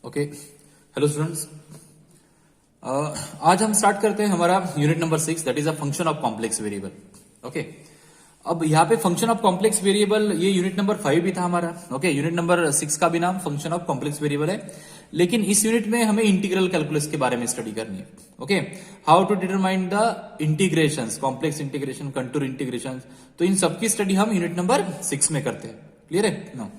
Okay hello students. आज हम start करते हैं हमारा unit number 6 that is a function of complex variable. Okay, अब यहाँ पे फंक्शन ऑफ कॉम्प्लेक्स वेरिएबल ये यूनिट नंबर 5 भी था हमारा। ओके, यूनिट नंबर 6 का भी नाम फंक्शन ऑफ कॉम्प्लेक्स वेरिएबल है, लेकिन इस यूनिट में हमें इंटीग्रल कैलकुलस के बारे में स्टडी करनी है। Okay, how to determine the integrations, complex integration, contour integration, तो इन सबकी स्टडी हम यूनिट नंबर 6 में करते हैं। क्लियर है ना?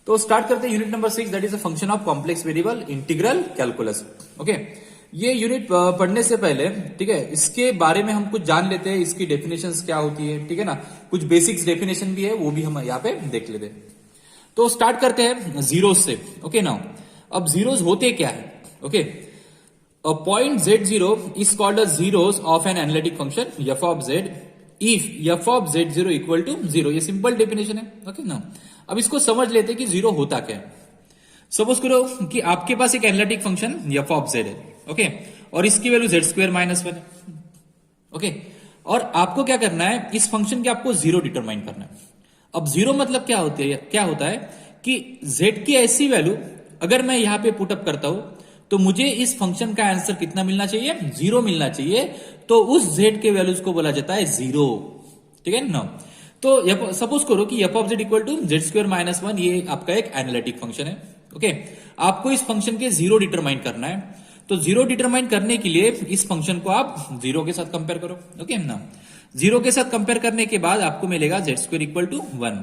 तो स्टार्ट करते हैं unit number 6 that is a function of complex variable integral calculus. Okay, ये यूनिट पढ़ने से पहले, ठीक है, इसके बारे में हम कुछ जान लेते हैं, इसकी डेफिनेशंस क्या होती है, ठीक है ना, कुछ बेसिक्स डेफिनेशन भी है वो भी हम यहाँ पे देख लेते हैं। तो स्टार्ट करते हैं जीरोस से। ओके नाउ, अब जीरोस होते क्या है? Okay, a point z0 is called a zeros of an analytic function f of z if f of z0 equal to 0। ये सिंपल डेफिनेशन है। ओके ना, अब इसको समझ लेते हैं कि जीरो होता क्या है। सपोज करो कि आपके पास एक analytic function f of z है। ओके, और इसकी वैल्यू z² -1 है। ओके, और आपको क्या करना है, इस फंक्शन के आपको जीरो डिटरमाइन करना है। अब जीरो मतलब क्या होता है कि z की ऐसी वैल्यू अगर मैं यहां पे पुटअप करता हूं तो मुझे इस फंक्शन का आंसर कितना मिलना चाहिए? जीरो मिलना चाहिए। तो उस z के वैल्यूज को बोला जाता है जीरो। ठीक है ना? तो सपोज करो कि f of z equal to z² -1, ये आपका एक एनालिटिक फंक्शन है। ओके, आपको इस फंक्शन के जीरो डिटरमाइन करना है। तो जीरो डिटरमाइन करने के लिए इस फंक्शन को आप जीरो के साथ कंपेयर करो। ओके ना, जीरो के साथ कंपेयर करने के बाद आपको मिलेगा z² इक्वल टू 1।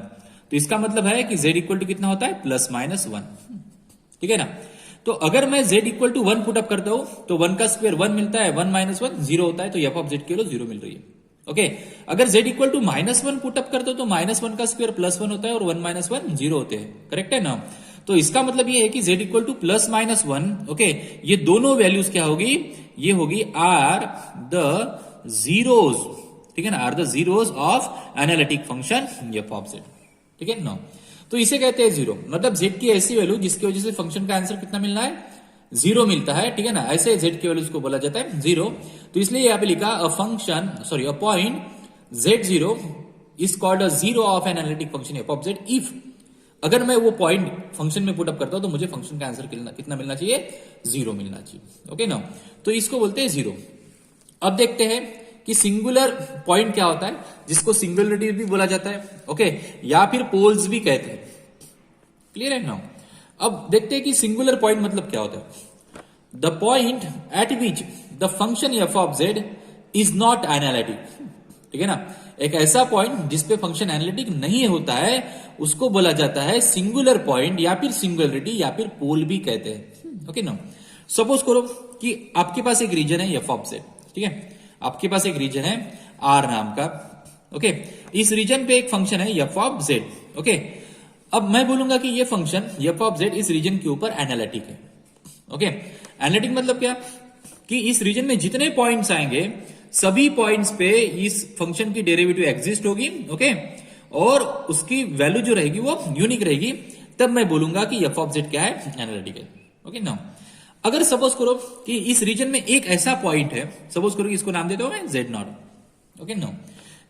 तो इसका मतलब है कि z इक्वल टू कितना होता है? +-1। ठीक है ना? तो अगर मैं z इक्वल टू 1 पुटअप करता हूं तो 1 का स्क्वायर 1 मिलता है, 1 - 1 0 होता है, तो f ऑफ z की वैल्यू 0 मिल रही है। ओके, अगर z इक्वल टू -1 पुटअप करते हो तो -1 का स्क्वायर +1 होता है और 1 - 1 0 होते हैं। करेक्ट है ना? तो इसका मतलब ये है कि z इक्वल टू +-1। ओके, ये दोनों वैल्यूज क्या होगी? ये होगी आर द जीरोज। ठीक है ना, are the zeros of analytic function f of z। ठीक है ना? तो इसे कहते हैं जीरो, मतलब z की ऐसी वैल्यू जिसकी वजह से फंक्शन का आंसर कितना मिलना है? जीरो मिलता है। ठीक है ना, ऐसे z की वैल्यूज को बोला जाता है जीरो। तो इसलिए यहां पे लिखा a point z0 is called a zero of an analytic function f of z if, अगर मैं वो पॉइंट फंक्शन में पुटअप करता हूं तो मुझे फंक्शन का आंसर कितना मिलना चाहिए? जीरो मिलना चाहिए। ओके ना, तो इसको बोलते हैं जीरो। अब देखते हैं कि सिंगुलर पॉइंट क्या होता है, जिसको सिंगुलरिटी भी बोला जाता है। ओके, या फिर पोल्स भी कहते हैं। क्लियर है ना? अब देखते हैं कि सिंगुलर पॉइंट मतलब क्या होता है। The point eight which the function f of z is not analytic. ठीक है ना, एक ऐसा पॉइंट जिसपे फंक्शन एनालिटिक नहीं होता है उसको बोला जाता है सिंगुलर पॉइंट, या फिर सिंगुलरिटी, या फिर पोल भी कहते हैं। ओके ना, सपोज करो कि आपके पास एक रीजन है f ऑफ z। ठीक है, आपके पास एक रीजन है R नाम का। ओके, इस रीजन पे एक फंक्शन है f ऑफ z। ओके, अब मैं बोलूंगा कि ये फंक्शन f ऑफ z इस रीजन के ऊपर एनालिटिक है। ओके, एनालिटिक मतलब क्या? कि इस रीजन में जितने पॉइंट्स आएंगे सभी पॉइंट्स पे इस फंक्शन की डेरिवेटिव एग्जिस्ट होगी। ओके, और उसकी वैल्यू जो रहेगी वो यूनिक रहेगी, तब मैं बोलूंगा कि f ऑफ z क्या है? एनालिटिक है। ओके ना, अगर सपोज करो कि इस रीजन में एक ऐसा पॉइंट है, सपोज करो कि इसको नाम देता हूं मैं z0। ओके नो,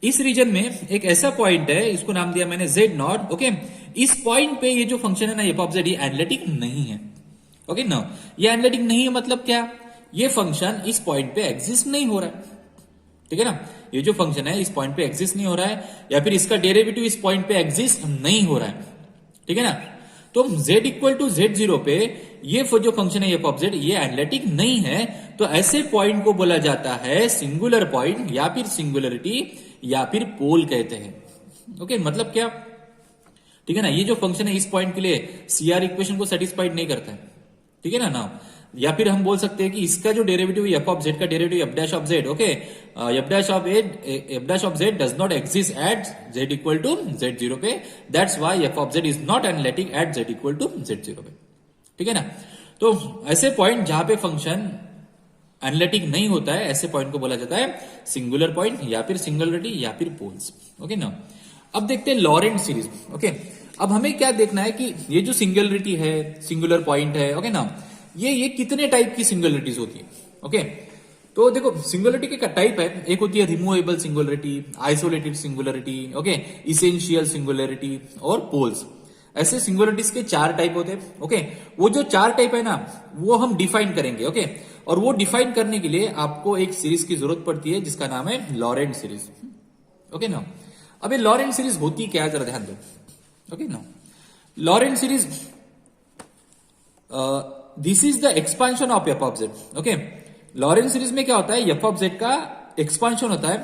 इस रीजन में एक ऐसा पॉइंट है, इसको नाम दिया मैंने z0। ओके, इस पॉइंट पे ये जो फंक्शन है ना f ऑफ z, ये एनालिटिक नहीं है। ओके नो, ये एनालिटिक नहीं है मतलब क्या? ये फंक्शन इस पॉइंट पे एग्जिस्ट नहीं हो रहा है। ठीक है ना, ये जो फंक्शन है इस पॉइंट पे एग्जिस्ट नहीं हो रहा है, या फिर इसका डेरिवेटिव इस पॉइंट पे एग्जिस्ट नहीं हो रहा है। ठीक है ना, तो z इक्वल टू z0 पे ये जो फंक्शन है f ऑफ z, ये एनालिटिक नहीं है। तो ऐसे पॉइंट को बोला जाता है सिंगुलर पॉइंट, या फिर सिंगुलरिटी, या फिर पोल कहते हैं। ओके, मतलब क्या? ठीक है ना, ये जो फंक्शन है इस पॉइंट के लिए CR इक्वेशन को सेटिस्फाइड नहीं करता है। ठीक है ना, या फिर हम बोल सकते हैं कि इसका जो डेरिवेटिव f ऑफ z का derivative f dash of z, okay, f dash of z does not exist at z equal to z0 पे, that's why f of z is not analytic at z equal to z0 पे। ठीक है ना, तो ऐसे point जहां पे function analytic नहीं होता है, ऐसे पॉइंट को बोला जाता है सिंगुलर पॉइंट, या फिर सिंगुलरिटी, या फिर पोल्स। ओके ना, अब देखते हैं लॉरेंट सीरीज। ओके, अब हमें क्या देखना है कि ये जो सिंगुलरिटी है, सिंगुलर पॉइंट है, ओके ना, ये कितने टाइप की सिंगुलरिटीज होती है। ओके, तो देखो सिंगुलरिटी के टाइप है, एक होती है removable singularity, isolated singularity, okay, essential singularity और पोल्स। ऐसे सिंगुलरिटीज के 4 टाइप होते हैं। ओके, वो जो 4 टाइप है ना, वो हम डिफाइन करेंगे। ओके, और वो डिफाइन करने के लिए आपको एक सीरीज की जरूरत पड़ती है जिसका नाम है लॉरेंट सीरीज। ओके ना, अब ये लॉरेंट सीरीज होती क्या, जरा ध्यान दो। ओके ना, Laurent series this is the expansion of F of Z. Okay, Laurent series में क्या होता है, एफ ऑफ जेड का एक्सपांशन होता है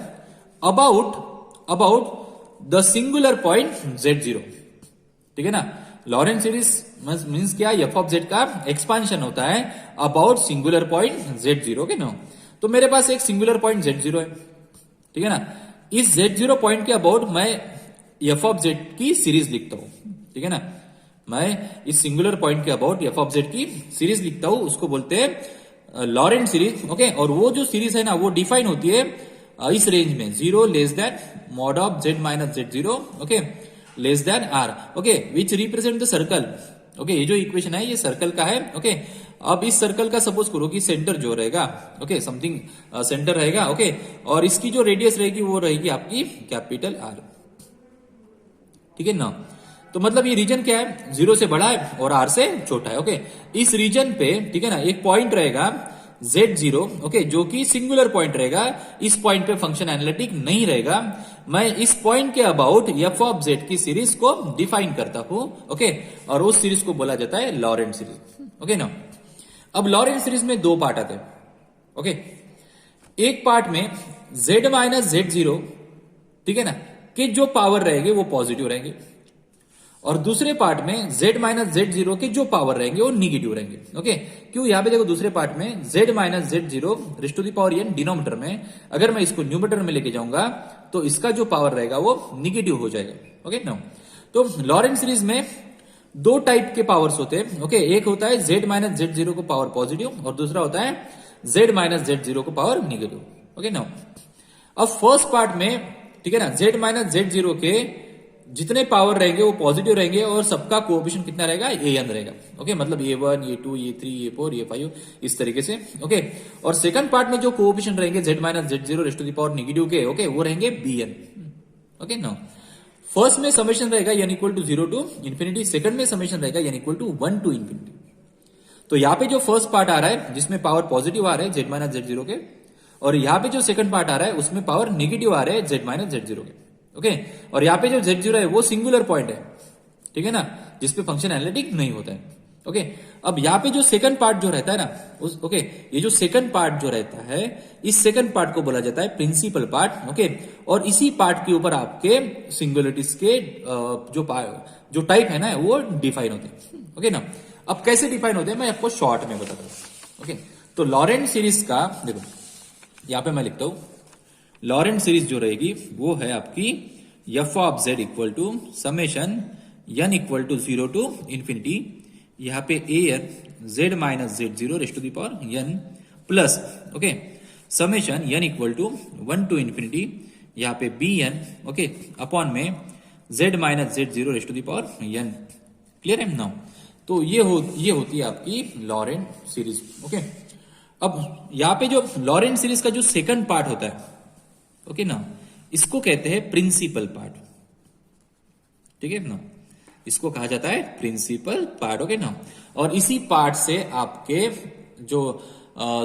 about the singular point z0। ठीक है ना, लॉरेंट सीरीज मींस क्या, एफ ऑफ जेड का एक्सपांशन होता है about singular point z0। Okay ना, तो मेरे पास एक सिंगुलर पॉइंट z0 है। ठीक है ना, इस z0 पॉइंट के अबाउट मैं एफ ऑफ जेड की सीरीज लिखता हूं। ठीक है ना, मैं इस सिंगुलर पॉइंट के अबाउट एफ ऑफ जेड की सीरीज लिखता हूं, उसको बोलते हैं लॉरेंट सीरीज। ओके, और वो जो सीरीज है ना, वो डिफाइन होती है इस रेंज में 0 less than mod of z minus z0 okay less than r। Okay, which represent the circle. Okay, ये जो इक्वेशन है ये सर्कल का है। ओके, अब इस सर्कल का सपोज करो कि सेंटर जो रहेगा, ओके समथिंग सेंटर रहेगा। ओके, और इसकी जो रेडियस रहेगी वो रहेगी आपकी कैपिटल R। ठीक है ना, तो मतलब ये रीजन क्या है, 0 से बड़ा है और R से छोटा है। ओके, इस रीजन पे ठीक है ना एक पॉइंट रहेगा z0। ओके, जो कि सिंगुलर पॉइंट रहेगा। इस पॉइंट पे फंक्शन एनालिटिक नहीं रहेगा। मैं इस पॉइंट के अबाउट एफ ऑफ जेड की सीरीज को डिफाइन करता हूं। ओके, और उस सीरीज को बोला जाता है लॉरेंट सीरीज। ओके ना, अब लॉरेंट सीरीज में 2 पार्ट आते हैं। ओके, एक पार्ट में z माइनस z0 ठीक है ना कि जो पावर रहेंगे वो पॉजिटिव रहेंगे, और दूसरे पार्ट में z माइनस z0 के जो पावर रहेंगे वो निगेटिव रहेंगे। ओके, क्यों, यहां पे देखो दूसरे पार्ट में z minus z0 raised to the power n denominator में, अगर मैं इसको न्यूमरेटर में लेके जाऊंगा तो इसका जो पावर रहेगा वो निगेटिव हो जाएगा। ओके नो, तो लॉरेंट सीरीज में 2 टाइप के पावर्स होते हैं। ओके, एक होता है z माइनस z0 को पावर पॉजिटिव, और दूसरा होता है z माइनस z0 को पावर निगेटिव। ओके नो, अब फर्स्ट पार्ट में ठीक है ना z माइनस z0 के जितने पावर रहेंगे वो पॉजिटिव रहेंगे, और सबका कोएफिशिएंट कितना रहेगा, an रहेगा। ओके, मतलब a1 a2 a3 a4 a5 इस तरीके से। ओके, और सेकंड पार्ट में जो कोएफिशिएंट रहेंगे z minus z0 raised to the power negative के, ओके वो रहेंगे bn। ओके नो, फर्स्ट में समेशन रहेगा n equal to 0 to infinity, second में समेशन रहेगा n equal to 1 to infinity. तो यहाँ पे जो फर्स्ट पार्ट आ रहा है जिसमें पावर पॉजिटिव आ रहा है z माइनस z0 के, और यहाँ पे जो सेकंड पार्ट आ रहा है उसमें पावर निगेटिव आ रहा है z माइनस z0 के। ओके, और यहाँ पे जो z0 है वो सिंगुलर पॉइंट है। ठीक है ना, जिसपे फंक्शन एनालिटिक नहीं होता है। ओके, अब यहाँ पे जो सेकंड पार्ट जो रहता है ना ओके, ये जो सेकंड पार्ट जो रहता है, इस सेकंड पार्ट को बोला जाता है प्रिंसिपल पार्ट। ओके, और इसी पार्ट के ऊपर आपके सिंगुलरिटीज के जो टाइप है ना वो डिफाइन होते हैं। ओके ना, अब कैसे डिफाइन होते हैं मैं आपको शॉर्ट में बताता हूं। ओके, तो लॉरेंट सीरीज का देखो यहां पे मैं लिखता हूं, लॉरेंट सीरीज जो रहेगी वो है आपकी f of z equal to summation n equal to 0 to infinity, यहां पे an z minus z0 raised to the power n plus okay summation n equal to 1 to infinity, यहां पे bn ओके अपॉन में z minus z0 raised to the power n। Clear है now, तो ये होती है आपकी लॉरेंट सीरीज। ओके, अब यहां पे जो लॉरेंट सीरीज का जो सेकंड पार्ट होता है ओके ना, इसको कहते हैं प्रिंसिपल पार्ट। ठीक है ना, इसको कहा जाता है प्रिंसिपल पार्ट। ओके ना, और इसी पार्ट से आपके जो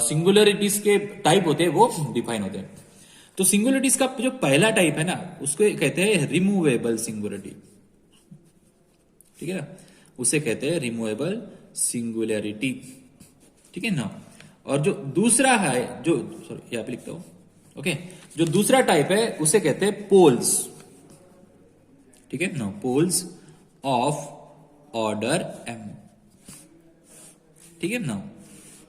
सिंगुलरिटीज के टाइप होते हैं वो डिफाइन होते हैं। तो सिंगुलरिटीज का जो पहला टाइप है ना उसको कहते हैं रिमूवेबल सिंगुलरिटी। ठीक है ना, उसे कहते हैं रिमूवेबल सिंगुलरिटी। ठीक है ना, और जो दूसरा है जो सॉरी यहां पे लिखता हूं ओके, जो दूसरा टाइप है उसे कहते हैं पोल्स। ठीक है ना, पोल्स ऑफ ऑर्डर m। ठीक है ना,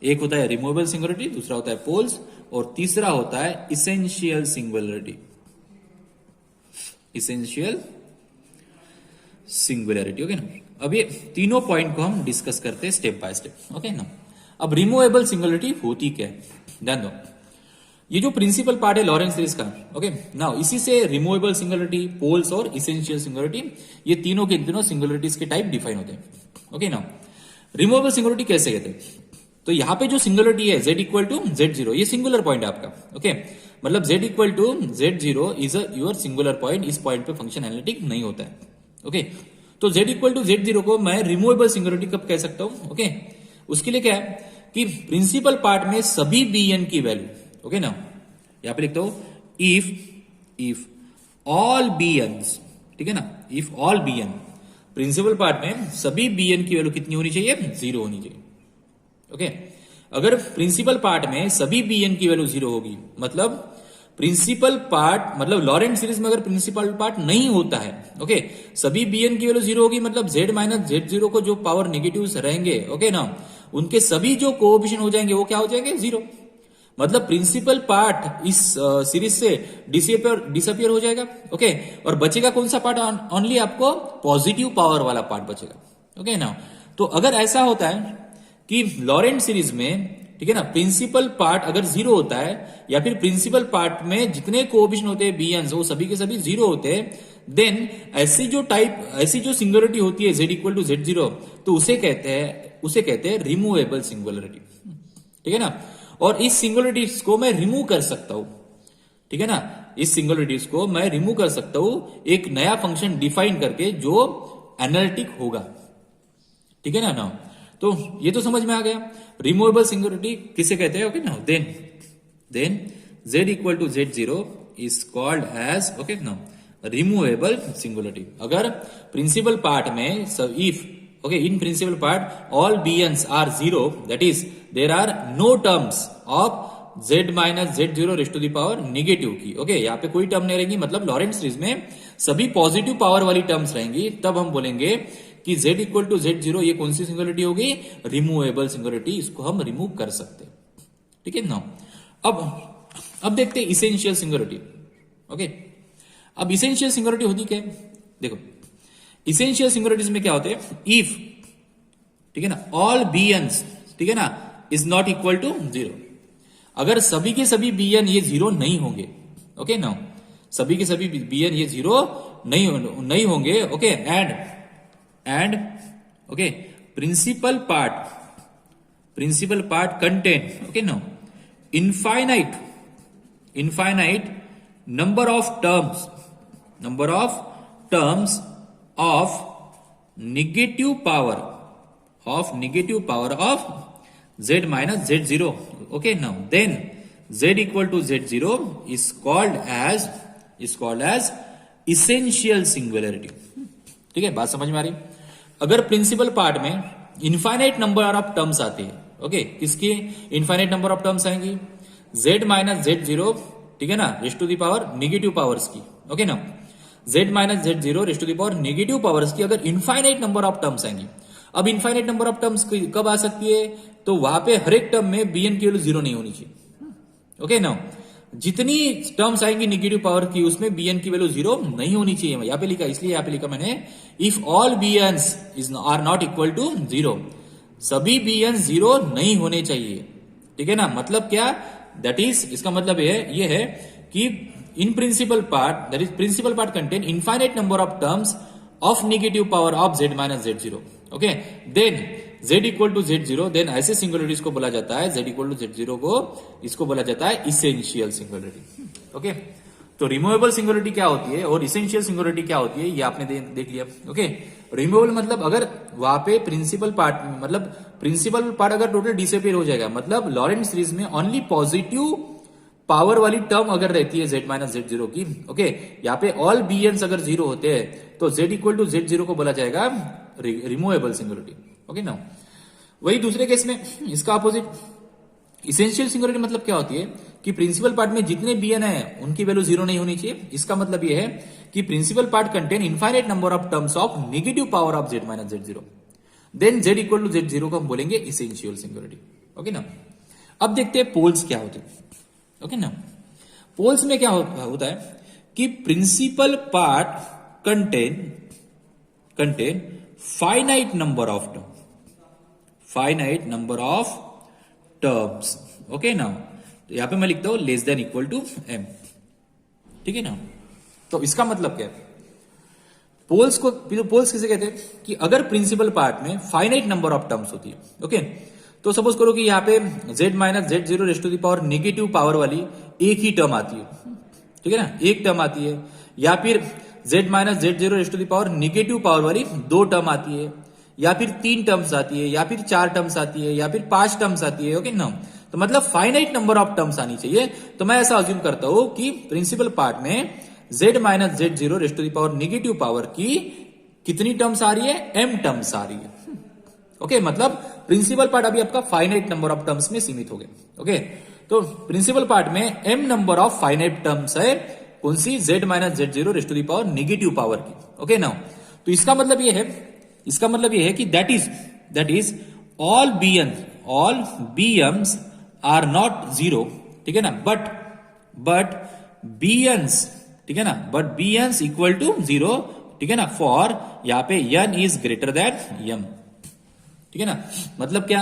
एक होता है रिमूवेबल सिंगुलरिटी, दूसरा होता है पोल्स, और तीसरा होता है essential singularity. Essential singularity. Okay ना, अब ये तीनों पॉइंट को हम डिस्कस करते हैं स्टेप बाय स्टेप। ओके ना, अब रिमूवेबल सिंगुलरिटी होती क्या है ध्यान दो, ये जो प्रिंसिपल पार्ट है लॉरेंट सीरीज का ओके ना, इसी से रिमूवेबल सिंगुलरिटी, पोल्स और इसेंशियल सिंगुलरिटी, ये तीनों के तीनों सिंगुलरिटीज के टाइप डिफाइन होते हैं। ओके ना, रिमूवेबल सिंगुलरिटी कैसे कहते हैं, तो यहां पे जो सिंगुलरिटी है z इक्वल टू z0, ये सिंगुलर पॉइंट है आपका। ओके, मतलब z equal to z0 is your singular point, इस पॉइंट पे फंक्शन एनालिटिक नहीं होता है। ओके, तो z इक्वल टू z0 को मैं रिमूवेबल सिंगुलरिटी कब कह सकता हूं? ओके, उसके लिए क्या है कि प्रिंसिपल पार्ट में सभी bn की वैल्यू, ओके ना, यहां पे लिखता हूं इफ ऑल bn's, ठीक है ना, if all bn, principal part में सभी bn की वैल्यू कितनी होनी चाहिए? 0 होनी चाहिए। ओके, अगर प्रिंसिपल पार्ट में सभी bn की वैल्यू 0 होगी, मतलब प्रिंसिपल पार्ट, मतलब लॉरेंट सीरीज में अगर प्रिंसिपल पार्ट नहीं होता है, ओके, सभी bn की वैल्यू 0 होगी, मतलब z माइनस z0 को जो पावर नेगेटिव रहेंगे, ओके ना, उनके सभी जो कोएफिशिएंट हो जाएंगे वो क्या हो जाएंगे? 0। मतलब प्रिंसिपल पार्ट इस सीरीज से डिसअपियर हो जाएगा। ओके, और बचेगा कौन सा पार्ट? ओनली आपको पॉजिटिव पावर वाला पार्ट बचेगा। ओके ना, तो अगर ऐसा होता है कि लॉरेंट सीरीज में, ठीक है ना, प्रिंसिपल पार्ट अगर 0 होता है या फिर प्रिंसिपल पार्ट में जितने कोएफिशिएंट होते हैं bn's वो सभी के सभी 0 होते हैं, देन ऐसी जो सिंगुलरिटी होती है z इक्वल टू z0, तो उसे कहते हैं रिमूवेबल सिंगुलरिटी। ठीक है ना, और इस सिंगुलरिटीज को मैं रिमूव कर सकता हूं। ठीक है ना, इस सिंगुलरिटीज को मैं रिमूव कर सकता हूं एक नया फंक्शन डिफाइन करके जो एनालिटिक होगा। ठीक है ना, तो ये तो समझ में आ गया रिमूवेबल सिंगुलरिटी किसे कहते हैं। ओके ना, then z equal to z0 is called as, okay ना, रिमूवेबल सिंगुलरिटी। अगर प्रिंसिपल पार्ट में if, okay, in principal part all bn's are 0, that is there are no terms of z minus z0 raised to the power negative की। Okay, यहाँ पे कोई term नहीं रहेगी, मतलब लॉरेंट सीरीज में सभी पॉजिटिव पावर वाली टर्म्स रहेंगी, तब हम बोलेंगे कि z इक्वल टू z0 ये कौन सी सिंगुलरिटी होगी? रिमूवेबल सिंगुलरिटी, इसको हम रिमूव कर सकते हैं। ठीक है ना, अब देखते हैं इसेंशियल सिंगुलरिटी। ओके, अब इसेंशियल सिंगुलरिटी होती क्या है? देखो, इसेंशियल सिंगुलरिटीज में क्या होते हैं? इफ, ठीक है ना, ऑल bn's, ठीक है ना, इज नॉट इक्वल टू 0, अगर सभी के सभी bn ये 0 नहीं होंगे, ओके ना, सभी के सभी bn ये 0 नहीं होंगे, okay, and okay, principal part contain, okay ना, infinite number of terms of negative power of z minus z0, okay, now then z equal to z0 is called as essential singularity। ठीक है, बात समझ में आ रही? अगर प्रिंसिपल पार्ट में इनफाइनाइट नंबर ऑफ टर्म्स आते हैं, ओके, किसकी इनफाइनाइट नंबर ऑफ टर्म्स आएंगी? z माइनस z0, ठीक है ना, raised to the power negative powers की, ओके ना, z minus z0 raised to the power negative powers की अगर इनफाइनाइट नंबर ऑफ टर्म्स आएंगी। अब इनफाइनाइट नंबर ऑफ टर्म्स कब आ सकती है? तो वहां पे हर एक टर्म में bn की वैल्यू 0 नहीं होनी चाहिए। ओके ना, जितनी टर्म्स आएंगी नेगेटिव पावर की उसमें bn की वैल्यू 0 नहीं होनी चाहिए। यहां पे लिखा, इसलिए यहां पे लिखा मैंने if all bn's are not equal to 0, सभी bn 0 नहीं होने चाहिए। ठीक है ना, मतलब क्या? दैट इज, इसका मतलब ये है कि in principal part, that is principal part contain infinite number of terms of negative power of z minus z0, okay, then z equal to z0, then ऐसे सिंगुलरिटीज को बोला जाता है, z equal to z0 को, इसको बोला जाता है इसेंशियल सिंगुलरिटी। ओके, तो रिमूवेबल सिंगुलरिटी क्या होती है और इसेंशियल सिंगुलरिटी क्या होती है, ये आपने देख लिया। ओके, रिमूवेबल मतलब अगर वहां पे प्रिंसिपल पार्ट अगर टोटल डिसअपियर हो जाएगा, मतलब लॉरेंट सीरीज में ओनली पॉजिटिव पावर वाली टर्म अगर रहती है z माइनस z0 की, ओके, यहाँ पे ऑल bn's अगर 0 होते हैं तो z इक्वल टू z0 को बोला जाएगा रिमूवेबल सिंगुलरिटी। ओके ना, वही दूसरे केस में इसका अपोजिट इसेंशियल सिंगुलरिटी मतलब क्या होती है कि प्रिंसिपल पार्ट में जितने bn है उनकी वैल्यू 0 नहीं होनी चाहिए। इसका मतलब यह है कि principal part contain infinite number of terms of negative power of z minus z0, then z equal to z0 को हम बोलेंगे इसेंशियल सिंगुलरिटी। ओके ना, अब देखते हैं पोल्स क्या होते हैं। ओके ना, पोल्स में क्या होता है कि principal part contain finite number of terms. Okay ना, तो यहां पे मैं लिखता हूं less than equal to m। ठीक है ना, तो इसका मतलब क्या है? पोल्स किसे कहते हैं कि अगर प्रिंसिपल पार्ट में फाइनाइट नंबर ऑफ टर्म्स होती है, ओके, तो सपोज करो कि यहाँ पे z minus z0 raised to the power negative power वाली एक ही टर्म आती है। ठीक है ना, एक टर्म आती है, या फिर z minus z zero race to the power negative power वाली दो टर्म आती है, या फिर तीन टर्म्स आती है, या फिर चार टर्म्स आती है, या फिर पांच टर्म्स आती है, ओके ना। तो मतलब फाइनाइट नंबर ऑफ टर्म्स आनी चाहिए। तो मैं ऐसा अज्यूम करता हूं कि प्रिंसिपल पार्ट में z minus z zero race to the power negative power की कितनी टर्म्स आ रही है, m टर्म्स आ रही है। ओके मतलब प्रिंसिपल पार्ट अभी आपका फाइनाइट नंबर ऑफ टर्म्स में सीमित हो गए। ओके तो प्रिंसिपल पार्ट में m number of finite terms है, कौन सी, z minus z zero race to the power negative power की। ओके नाउ तो इसका मतलब ये है कि that is all bm's are not zero, ठीक है ना, बट bn's, ठीक है ना, but bn's equal to zero, ठीक है ना, फॉर यहां पे n is greater than m, ठीक है ना। मतलब क्या,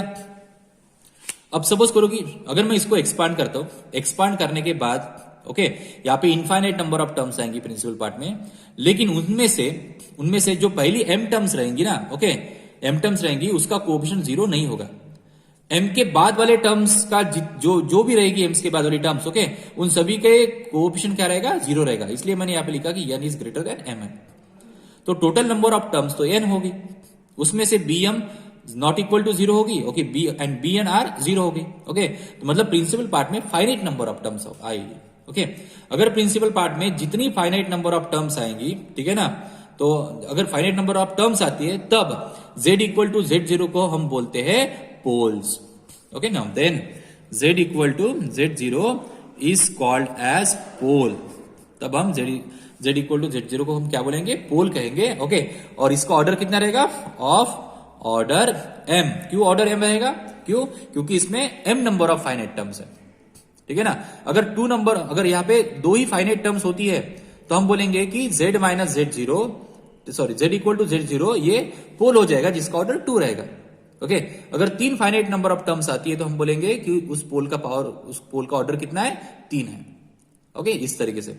अब सपोज करो कि अगर मैं इसको एक्सपांड करता हूं, एक्सपांड करने के बाद ओके यहां पे इनफाइनाइट नंबर ऑफ टर्म्स आएंगी प्रिंसिपल पार्ट में, लेकिन उनमें से जो पहली m टर्म्स रहेंगी ना, ओके m टर्म्स रहेंगी उसका कोएफिशिएंट जीरो नहीं होगा। m के बाद वाले टर्म्स का जो भी रहेगी m के बाद वाली टर्म्स, ओके उन सभी के कोएफिशिएंट क्या रहेगा, जीरो रहेगा। इसलिए मैंने यहां पे लिखा कि n is greater than m है। तो टोटल नंबर ऑफ टर्म्स तो n होगी, उसमें से bm not equal to zero होगी, okay B and bn are zero होगी। ओके तो मतलब प्रिंसिपल पार्ट में फाइनाइट नंबर ऑफ टर्म्स आएगी। ओके अगर प्रिंसिपल पार्ट में जितनी फाइनाइट नंबर ऑफ टर्म्स आएंगी, ठीक है ना, तो अगर फाइनाइट नंबर ऑफ टर्म्स आती है तब z equal to Z zero को हम बोलते हैं poles. Okay now then z equal to Z zero is called as pole. तब हम z equal to Z zero को हम क्या बोलेंगे, पोल कहेंगे। ओके और इसका ऑर्डर कितना रहेगा, ऑफ ऑर्डर m। क्यों ऑर्डर m रहेगा, क्योंकि इसमें m number of finite terms है, ठीक है ना। अगर यहाँ पे दो ही फाइनाइट टर्म्स होती है तो हम बोलेंगे कि z minus z zero, sorry z equal to Z zero ये पोल हो जाएगा जिसका ऑर्डर टू रहेगा। ओके अगर तीन फाइनाइट नंबर ऑफ टर्म्स आती है तो हम बोलेंगे कि उस पोल का ऑर्डर कितना है, तीन है। ओके इस तरीके से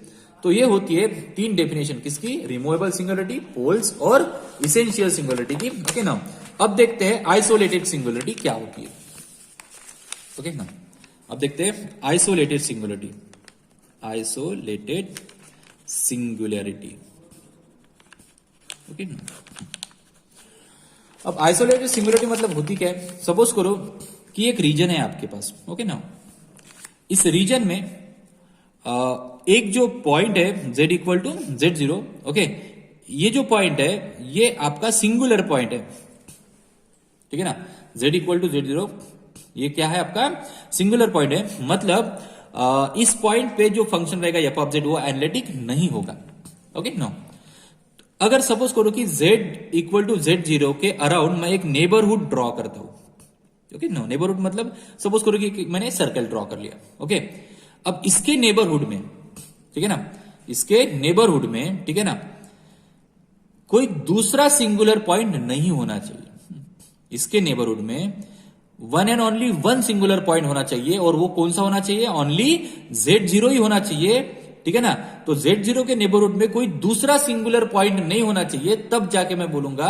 तो ये होती है तीन डेफिनेशन किसकी, रिमूवेबल सिंगुलरिटी, पोल्स और इसेंशियल सिंगुलरिटी की। ओके ना अब देखते हैं आइसोलेटेड सिंगुलरिटी क्या होती है। ओके ना अब देखते हैं आइसोलेटेड सिंगुलरिटी। ओके अब आइसोलेटेड सिंगुलरिटी मतलब होती क्या है, सपोज करो कि एक रीजन है आपके पास। ओके ना इस रीजन में एक जो पॉइंट है z equal to Z zero, okay ये जो पॉइंट है ये आपका सिंगुलर पॉइंट है, ठीक है ना, z equal to Z zero ये क्या है, आपका सिंगुलर पॉइंट है। मतलब इस पॉइंट पे जो फंक्शन रहेगा एफ ऑफ जेड वो एनालिटिक नहीं होगा। ओके नो अगर सपोज करो कि z equal to Z zero के अराउंड मैं एक नेबरहुड ड्रॉ करता हूं। ओके नो नेबरहुड मतलब सपोज करो कि मैंने सर्कल ड्रॉ कर लिया। ओके अब इसके नेबरहुड में, ठीक है ना, इसके नेबरहुड में, ठीक है ना, कोई दूसरा सिंगुलर पॉइंट नहीं होना चाहिए। इसके नेबरहुड में one and only one singular point होना चाहिए, और वो कौन सा होना चाहिए, ओनली जेड जीरो ही होना चाहिए, ठीक है ना। तो जेड जीरो के नेबरहुड में कोई दूसरा सिंगुलर पॉइंट नहीं होना चाहिए, तब जाके मैं बोलूंगा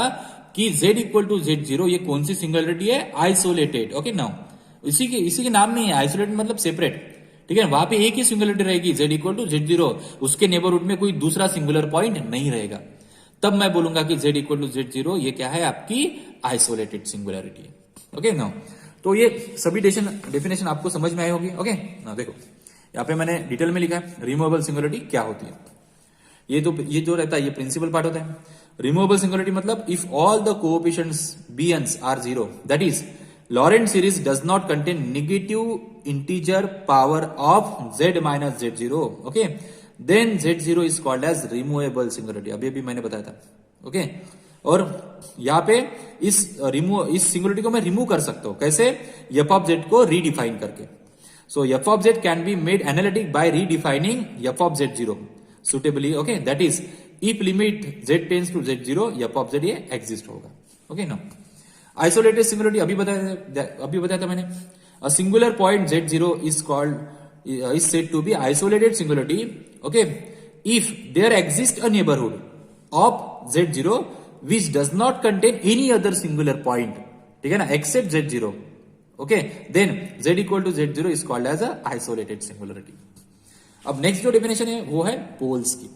कि z equal to Z zero ये कौन सी सिंगुलरिटी है, आइसोलेटेड। ओके नाउ इसी के नाम में है आइसोलेटेड मतलब सेपरेट, ठीक है। वहां पे एक ही सिंगुलरिटी रहेगी z equal to Z zero, उसके नेबरहुड में कोई दूसरा सिंगुलर पॉइंट नहीं रहेगा, तब मैं बोलूंगा कि z equal to Z zero ये क्या है, आपकी आइसोलेटेड सिंगुलरिटी है। ओके नाउ तो ये सभी डेफिनेशन आपको समझ में आई होगी। ओके ना देखो यहाँ पे मैंने डिटेल में लिखा है रिमूवेबल सिंगुलरिटी क्या होती है। ये जो रहता है ये प्रिंसिपल पार्ट होता है। रिमूवेबल सिंगुलरिटी मतलब if all the coefficients bn's are zero, that is Laurent series does not contain negative integer power of z minus z zero, okay then z zero is called as removable singularity. अभी मैंने बताया था। Okay और यहां पे इस singularity को मैं रिमूव कर सकता हूं, कैसे, एफ ऑफ जेड को रीडिफाइन करके। So F of Z can be made analytic by redefining F of Z zero suitably. Okay that is if limit z tends to Z zero F of Z ये exist होगा। Okay no isolated singularity अभी बताया था मैंने। A singular point Z zero is called is said to be isolated singularity, okay if there exist a neighbourhood of Z zero which does not contain any other singular point, ठीक है ना, except z0, okay then z equal to z0 is called as a isolated singularity। अब next जो definition है वो है poles की।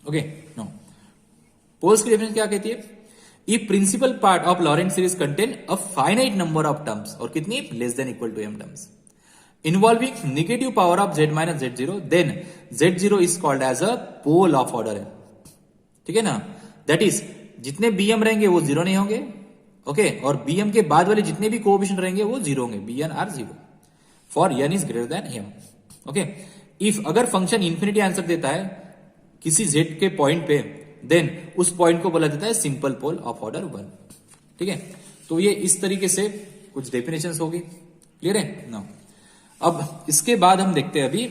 Okay now, poles की डेफिनेशन क्या कहती है? If principal part of Laurent series contain a finite number of terms, और कितनी? Less than equal to m terms, involving negative power of z minus z0, then z0 is called as a pole of order है। ठीक है ना? That is जितने bm रहेंगे वो zero नहीं होंगे, ओके, और bm के बाद वाले जितने भी कोएफिशिएंट रहेंगे वो जीरो होंगे, bn are zero for n is greater than m। Okay, if अगर फंक्शन इंफिनिटी आंसर देता है किसी z के पॉइंट पे, देन उस पॉइंट को बोला जाता है सिंपल पोल ऑफ ऑर्डर 1। ठीक है, तो ये इस तरीके से कुछ डेफिनेशंस होगी। क्लियर है ना? अब इसके बाद हम देखते हैं अभी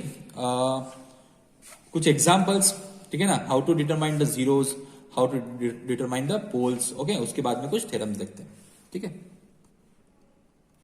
कुछ एग्जांपल्स। ठीक है ना? How to determine the zeros, how to determine the poles. Okay, उसके बाद में कुछ थ्योरम्स देखते हैं। ठीक है।